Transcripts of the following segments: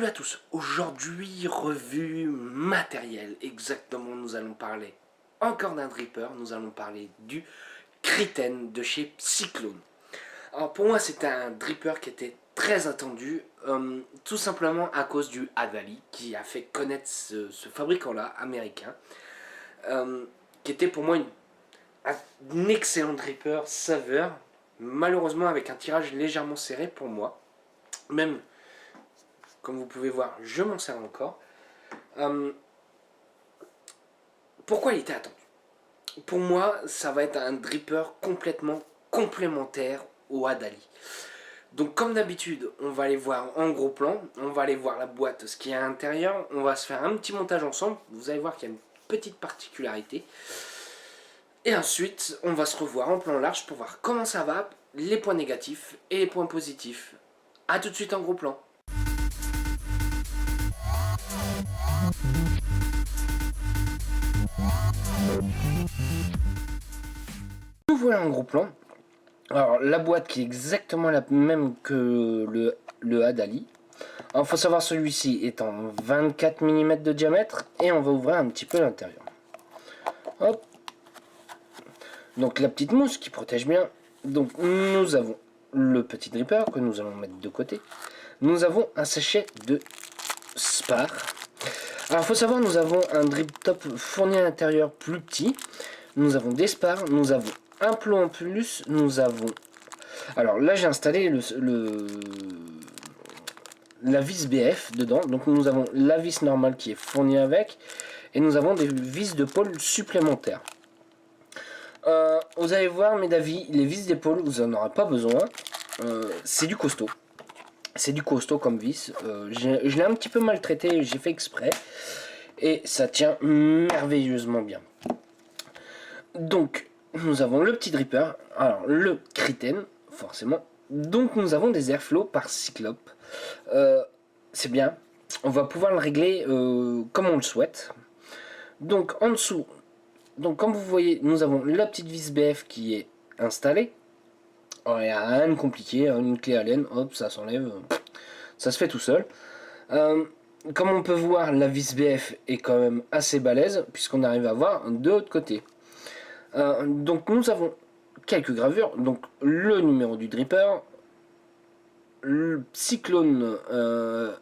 Salut à tous, aujourd'hui revue matérielle, exactement, nous allons parler encore d'un dripper, nous allons parler du Kritten de chez Cyclone. Alors pour moi c'était un dripper qui était très attendu, tout simplement à cause du Hadali qui a fait connaître ce fabricant-là, américain, qui était pour moi un excellent dripper saveur, malheureusement avec un tirage légèrement serré pour moi, même. Comme vous pouvez voir, je m'en sers encore. Pourquoi il était attendu? Pour moi, ça va être un dripper complètement complémentaire au Hadali. Donc comme d'habitude, on va aller voir en gros plan, on va aller voir la boîte, ce qu'il y a à l'intérieur, on va se faire un petit montage ensemble, vous allez voir qu'il y a une petite particularité. Et ensuite, on va se revoir en plan large pour voir comment ça va, les points négatifs et les points positifs. A tout de suite en gros plan. Nous voilà en gros plan. Alors la boîte qui est exactement la même que le Hadali. Alors il faut savoir celui-ci est en 24 mm de diamètre et on va ouvrir un petit peu l'intérieur. Hop. Donc la petite mousse qui protège bien. Donc nous avons le petit dripper que nous allons mettre de côté. Nous avons un sachet de spar. Alors il faut savoir nous avons un drip top fourni à l'intérieur plus petit. Nous avons des spars, nous avons un plot en plus, nous avons... Alors là j'ai installé la vis BF dedans, donc nous avons la vis normale qui est fournie avec, et nous avons des vis de pôle supplémentaires. Vous allez voir mes avis, les vis d'épaule vous en aurez pas besoin, c'est du costaud. C'est du costaud comme vis, je l'ai un petit peu maltraité, j'ai fait exprès, et ça tient merveilleusement bien. Donc, nous avons le petit dripper, alors le Kritten, forcément. Donc, nous avons des airflow par Cyclope. C'est bien, on va pouvoir le régler comme on le souhaite. Donc, en dessous, donc comme vous voyez, nous avons la petite vis BF qui est installée. Alors, il n'y a rien de compliqué, une clé Allen, hop, ça s'enlève, ça se fait tout seul. Comme on peut voir, la vis BF est quand même assez balèze, puisqu'on arrive à voir de l'autre côté. Donc nous avons quelques gravures, donc le numéro du dripper, le Cyclone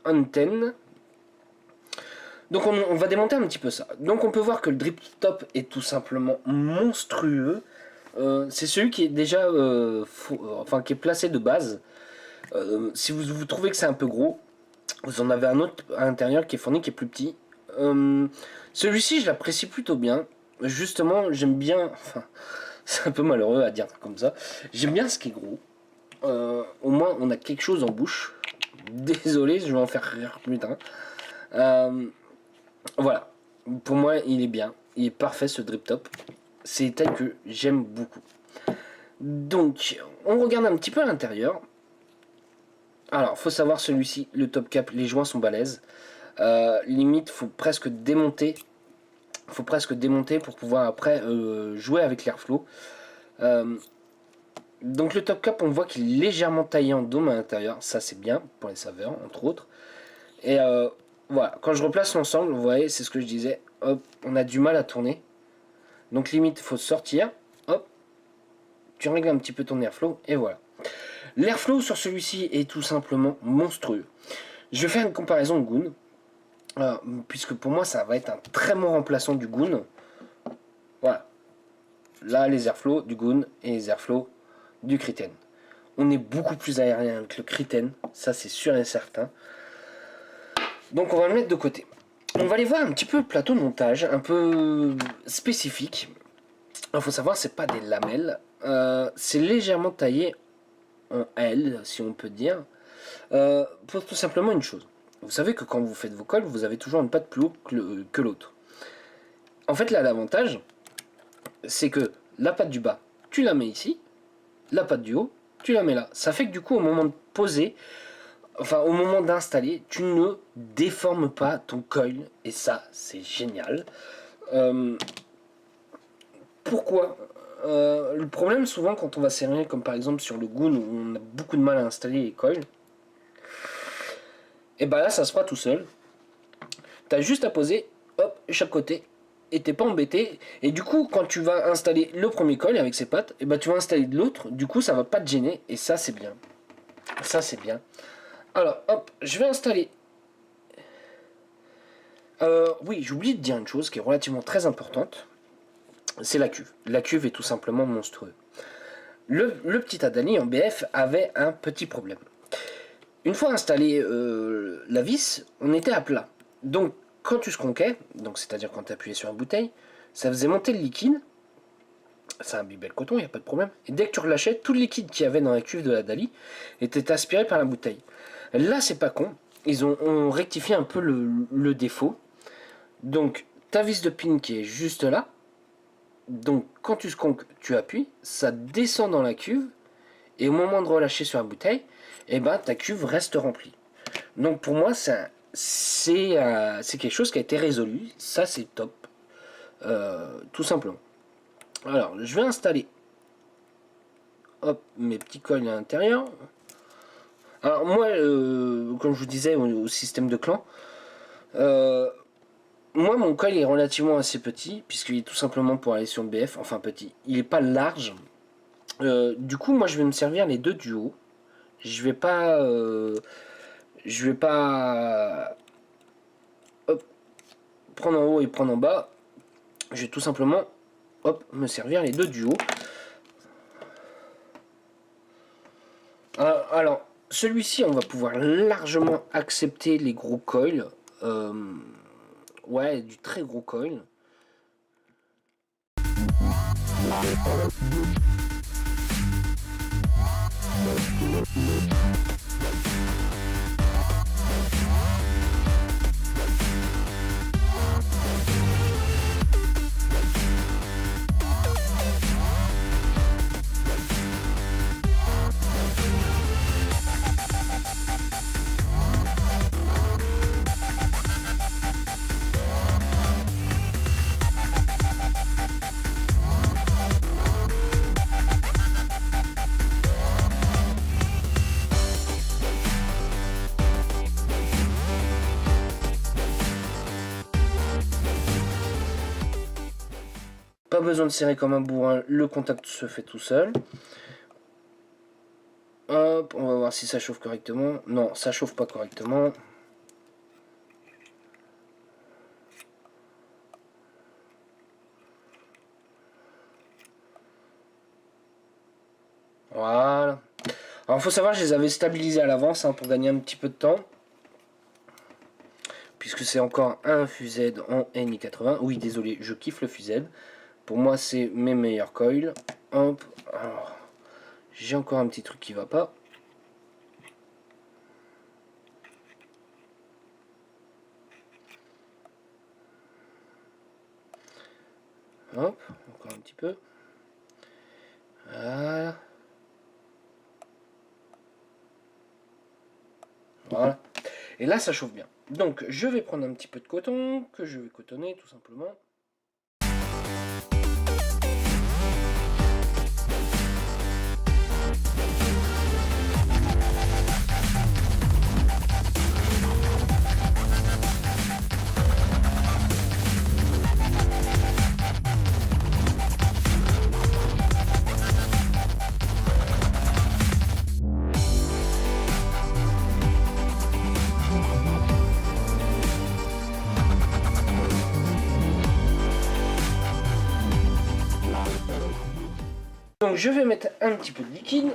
antenne. Donc on va démonter un petit peu ça. Donc on peut voir que le drip top est tout simplement monstrueux. C'est celui qui est déjà qui est placé de base. Si vous trouvez que c'est un peu gros, vous en avez un autre à l'intérieur qui est fourni, qui est plus petit. Celui-ci je l'apprécie plutôt bien. Justement, j'aime bien, enfin, c'est un peu malheureux à dire comme ça, j'aime bien ce qui est gros. Au moins, on a quelque chose en bouche. Désolé, je vais en faire rire plus tard. Voilà, pour moi, il est bien. Il est parfait, ce drip top. C'est tel que j'aime beaucoup. Donc, on regarde un petit peu à l'intérieur. Alors, faut savoir, celui-ci, le top cap, les joints sont balèzes. Limite, faut presque démonter. Pour pouvoir après jouer avec l'airflow. Donc le top cap, on voit qu'il est légèrement taillé en dôme à l'intérieur, ça c'est bien pour les saveurs entre autres. Et voilà, quand je replace l'ensemble, vous voyez, c'est ce que je disais, hop, on a du mal à tourner. Donc limite, il faut sortir, hop, tu règles un petit peu ton airflow et voilà. L'airflow sur celui-ci est tout simplement monstrueux. Je vais faire une comparaison de Goon. Puisque pour moi ça va être un très bon remplaçant du Goon. Voilà. Là les airflows du Goon et les airflows du Kritten. On est beaucoup plus aérien avec le Kritten, ça c'est sûr et certain. Donc on va le mettre de côté. On va aller voir un petit peu le plateau de montage, un peu spécifique. Il faut savoir c'est pas des lamelles, c'est légèrement taillé en L si on peut dire, pour tout simplement une chose. Vous savez que quand vous faites vos cols, vous avez toujours une patte plus haut que l'autre. En fait, là, l'avantage, c'est que la patte du bas, tu la mets ici. La patte du haut, tu la mets là. Ça fait que du coup, au moment de poser, enfin, au moment d'installer, tu ne déformes pas ton coil. Et ça, c'est génial. Pourquoi le problème, souvent, quand on va serrer, comme par exemple sur le Goon, où on a beaucoup de mal à installer les coils, et bah là ça se fera tout seul. T'as juste à poser, hop, chaque côté, et t'es pas embêté. Et du coup, quand tu vas installer le premier coil avec ses pattes, et bah tu vas installer de l'autre, du coup ça va pas te gêner, et ça c'est bien. Ça c'est bien. Alors, hop, je vais installer. Oui, j'ai oublié de dire une chose qui est relativement très importante. C'est la cuve. La cuve est tout simplement monstrueux. Le petit Adali en BF avait un petit problème. Une fois installé la vis, on était à plat. Donc, quand tu scronquais, donc c'est-à-dire quand tu appuyais sur la bouteille, ça faisait monter le liquide. Ça imbibait le coton, il n'y a pas de problème. Et dès que tu relâchais, tout le liquide qu'il y avait dans la cuve de la Dali était aspiré par la bouteille. Là, c'est pas con. Ils ont rectifié un peu le défaut. Donc, ta vis de pin qui est juste là. Donc, quand tu sconques, tu appuies, ça descend dans la cuve. Et au moment de relâcher sur la bouteille, et ben, ta cuve reste remplie. Donc, pour moi, c'est quelque chose qui a été résolu. Ça, c'est top. Tout simplement. Alors, je vais installer mes petits coils à l'intérieur. Alors, moi, comme je vous disais, au système de clan, moi, mon coil est relativement assez petit, puisqu'il est tout simplement pour aller sur le BF. Enfin, petit. Il n'est pas large. Du coup, moi, je vais me servir les deux du haut. Je vais pas. Je vais pas. Hop, prendre en haut et prendre en bas. Je vais tout simplement. Hop, me servir les deux du haut. Alors, celui-ci, on va pouvoir largement accepter les gros coils. Ouais, du très gros coil. Pas besoin de serrer comme un bourrin, le contact se fait tout seul. Hop, on va voir si ça chauffe correctement. Non, ça chauffe pas correctement. Voilà. Alors, il faut savoir, je les avais stabilisés à l'avance pour gagner un petit peu de temps. Puisque c'est encore un Fused en NI80. Oui, désolé, je kiffe le Fused. Pour moi, c'est mes meilleurs coils. Hop. Alors, j'ai encore un petit truc qui va pas. Hop, encore un petit peu. Voilà. Voilà. Et là, ça chauffe bien. Donc, je vais prendre un petit peu de coton, que je vais cotonner tout simplement. Donc je vais mettre un petit peu de liquide.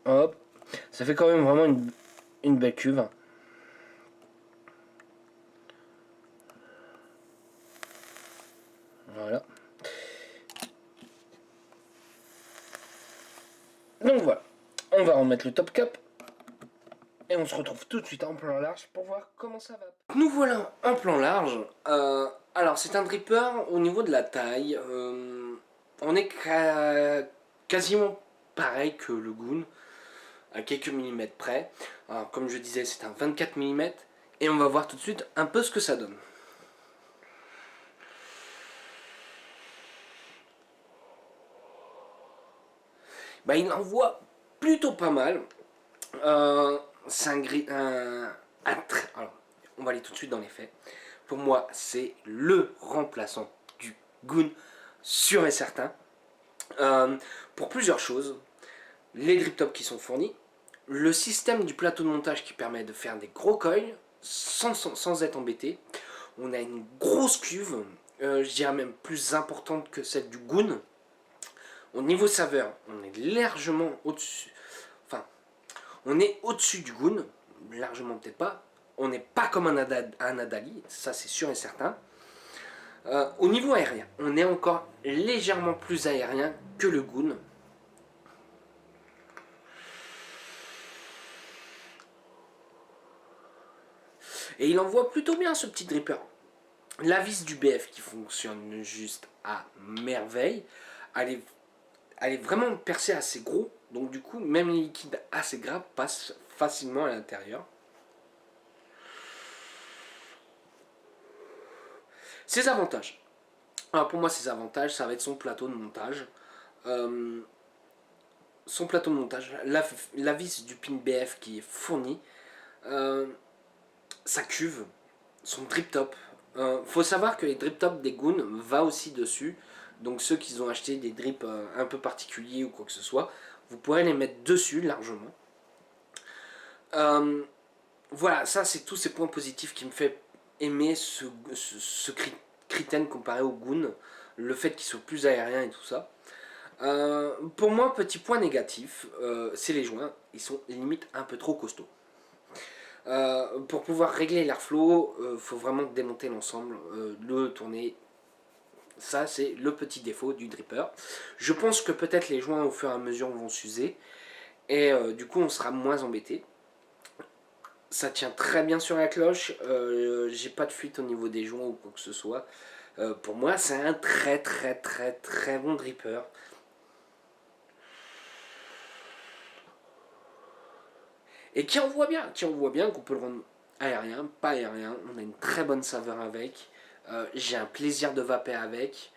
Hop, ça fait quand même vraiment une belle cuve. Voilà. Donc voilà, on va remettre le top cap. Et on se retrouve tout de suite en plan large pour voir comment ça va. Nous voilà en plan large. Alors c'est un dripper au niveau de la taille. On est quasiment pareil que le Goon, à quelques millimètres près. Alors, comme je disais, c'est un 24 mm. Et on va voir tout de suite un peu ce que ça donne. Bah, il envoie plutôt pas mal. C'est alors, on va aller tout de suite dans les faits. Pour moi, c'est le remplaçant du Goon, sûr et certain. Pour plusieurs choses. Les drip tops qui sont fournis, le système du plateau de montage qui permet de faire des gros coils sans être embêté. On a une grosse cuve, je dirais même plus importante que celle du Goon. Au niveau saveur, on est largement au-dessus. Enfin, on est au-dessus du Goon, largement peut-être pas. On n'est pas comme un Adali, ça c'est sûr et certain. Au niveau aérien, on est encore légèrement plus aérien que le Goon. Et il envoie plutôt bien ce petit dripper. La vis du BF qui fonctionne juste à merveille. Elle est vraiment percée assez gros. Donc du coup, même les liquides assez gras passent facilement à l'intérieur. Ses avantages. Alors pour moi, ses avantages, ça va être son plateau de montage. Son plateau de montage, la vis du pin BF qui est fournie. Sa cuve, son drip top. Faut savoir que les drip top des Goon va aussi dessus. Donc ceux qui ont acheté des drips un peu particuliers ou quoi que ce soit, vous pourrez les mettre dessus largement. Voilà, ça c'est tous ces points positifs qui me fait aimer ce Kritten comparé au Goon. Le fait qu'il soit plus aérien et tout ça. Pour moi, petit point négatif, c'est les joints. Ils sont limite un peu trop costauds. Pour pouvoir régler l'airflow, il faut vraiment démonter l'ensemble, le tourner. Ça, c'est le petit défaut du dripper. Je pense que peut-être les joints au fur et à mesure vont s'user. Et du coup, on sera moins embêté. Ça tient très bien sur la cloche. J'ai pas de fuite au niveau des joints ou quoi que ce soit. Pour moi, c'est un très bon dripper. Et qui envoie bien, qu'on peut le rendre aérien, pas aérien. On a une très bonne saveur avec. J'ai un plaisir de vaper avec.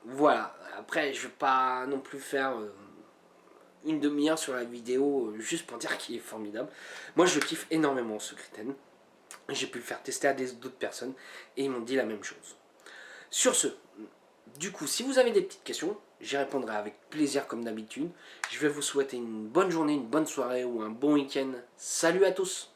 Voilà. Après, je vais pas non plus faire une demi-heure sur la vidéo juste pour dire qu'il est formidable. Moi, je kiffe énormément ce Kritten. J'ai pu le faire tester à d'autres personnes et ils m'ont dit la même chose. Sur ce, du coup, si vous avez des petites questions, j'y répondrai avec plaisir comme d'habitude. Je vais vous souhaiter une bonne journée, une bonne soirée ou un bon week-end. Salut à tous!